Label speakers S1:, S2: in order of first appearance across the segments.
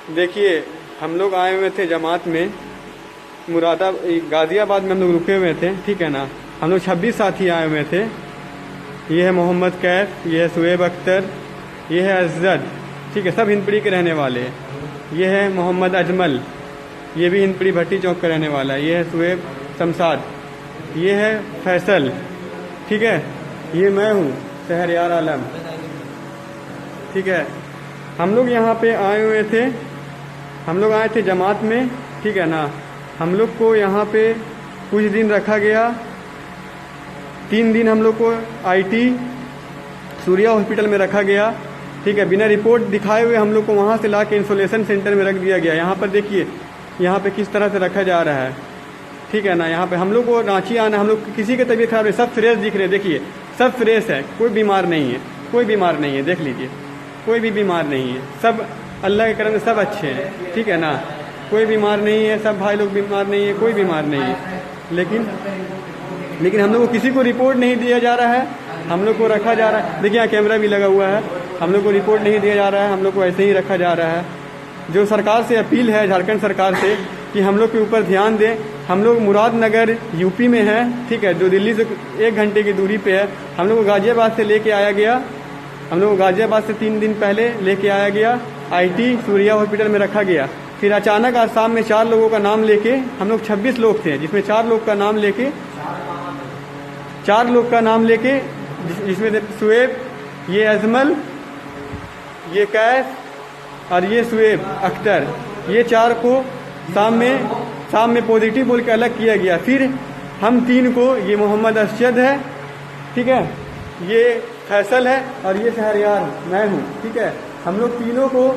S1: देखिए, हम लोग आए हुए थे जमात में, गाजियाबाद में हम लोग रुके हुए थे, ठीक है ना। हम लोग 26 साथी आए हुए थे। ये है मोहम्मद कैफ, ये है शुएब अख्तर, ये है अजद, ठीक है, सब हिंदपीढ़ी के रहने वाले हैं। ये है मोहम्मद अजमल, ये भी हिंदपीढ़ी भट्टी चौक का रहने वाला है। ये है शुएब शमसाद, ये है फैसल, ठीक है। ये मैं हूँ शहरयार आलम, ठीक है। हम लोग यहाँ पे आए हुए थे, हम लोग आए थे जमात में, ठीक है ना। हम लोग को यहाँ पे कुछ दिन रखा गया, 3 दिन हम लोग को आईटी सूर्या हॉस्पिटल में रखा गया, ठीक है। बिना रिपोर्ट दिखाए हुए हम लोग को वहाँ से ला के इंसोलेशन सेंटर में रख दिया गया। यहाँ पर देखिए, यहाँ पे किस तरह से रखा जा रहा है, ठीक है ना। यहाँ पे हम लोग को रांची आना, हम लोग किसी की तबीयत खराब है, सब फ्रेश दिख रहे हैं, देखिए सब फ्रेश है, कोई बीमार नहीं है, कोई बीमार नहीं है, देख लीजिए, कोई भी बीमार नहीं है, सब अल्लाह के करम से सब अच्छे हैं, ठीक है ना। कोई बीमार नहीं है, सब भाई लोग बीमार नहीं है, कोई बीमार नहीं है। लेकिन हम लोग को किसी को रिपोर्ट नहीं दिया जा रहा है, हम लोग को रखा जा रहा है। देखिए यहाँ कैमरा भी लगा हुआ है, हम लोग को रिपोर्ट नहीं दिया जा रहा है, हम लोग को ऐसे ही रखा जा रहा है। जो सरकार से अपील है, झारखंड सरकार से, कि हम लोग के ऊपर ध्यान दें। हम लोग मुरादनगर यूपी में है, ठीक है, जो दिल्ली से 1 घंटे की दूरी पे है। हम लोग को गाजियाबाद से लेके आया गया, हम लोग को गाजियाबाद से 3 दिन पहले लेके आया गया, आईटी सूर्या हॉस्पिटल में रखा गया। फिर अचानक आज शाम में 4 लोगों का नाम लेके, हम लोग 26 लोग थे, जिसमें 4 लोग का नाम लेके, 4 लोग का नाम लेके, जिसमें शुएब, ये अजमल, ये कैफ और ये शुएब अख्तर, ये 4 को शाम में पॉजिटिव बोल के अलग किया गया। फिर हम 3 को, ये मोहम्मद अरशद है, ठीक है, ये फैसल है और ये शहरयार मैं हूँ, ठीक है। हम लोग तीनों को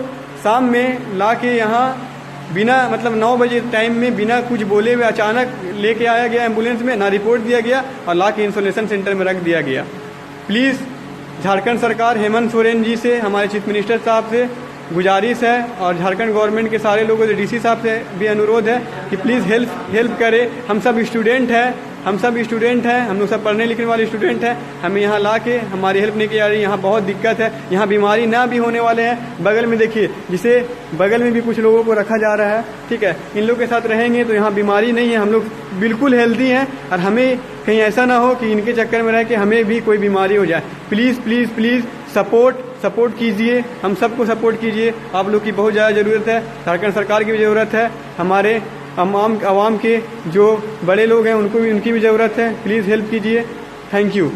S1: शाम में ला के यहाँ बिना मतलब 9 बजे टाइम में बिना कुछ बोले हुए अचानक लेके आया गया एम्बुलेंस में, ना रिपोर्ट दिया गया और ला के इंसोलेशन सेंटर में रख दिया गया। प्लीज़ झारखंड सरकार हेमंत सोरेन जी से, हमारे चीफ मिनिस्टर साहब से गुजारिश है, और झारखंड गवर्नमेंट के सारे लोगों से, डीसी साहब से भी अनुरोध है कि प्लीज़ हेल्प करें। हम सब स्टूडेंट हैं, हम लोग सब पढ़ने लिखने वाले स्टूडेंट हैं। हमें यहाँ ला के हमारी हेल्प नहीं की जा रही, यहाँ बहुत दिक्कत है, यहाँ बीमारी ना भी होने वाले हैं। बगल में देखिए, जिसे बगल में भी कुछ लोगों को रखा जा रहा है, ठीक है। इन लोग के साथ रहेंगे तो यहाँ बीमारी नहीं है, हम लोग बिल्कुल हेल्दी हैं, और हमें कहीं ऐसा ना हो कि इनके चक्कर में रह के हमें भी कोई बीमारी हो जाए। प्लीज़ प्लीज़ प्लीज़ सपोर्ट कीजिए, हम सबको सपोर्ट कीजिए। आप लोग की बहुत ज़्यादा ज़रूरत है, झारखंड सरकार की भी ज़रूरत है, हमारे आवाम के जो बड़े लोग हैं उनकी भी ज़रूरत है। प्लीज़ हेल्प कीजिए। Thank you.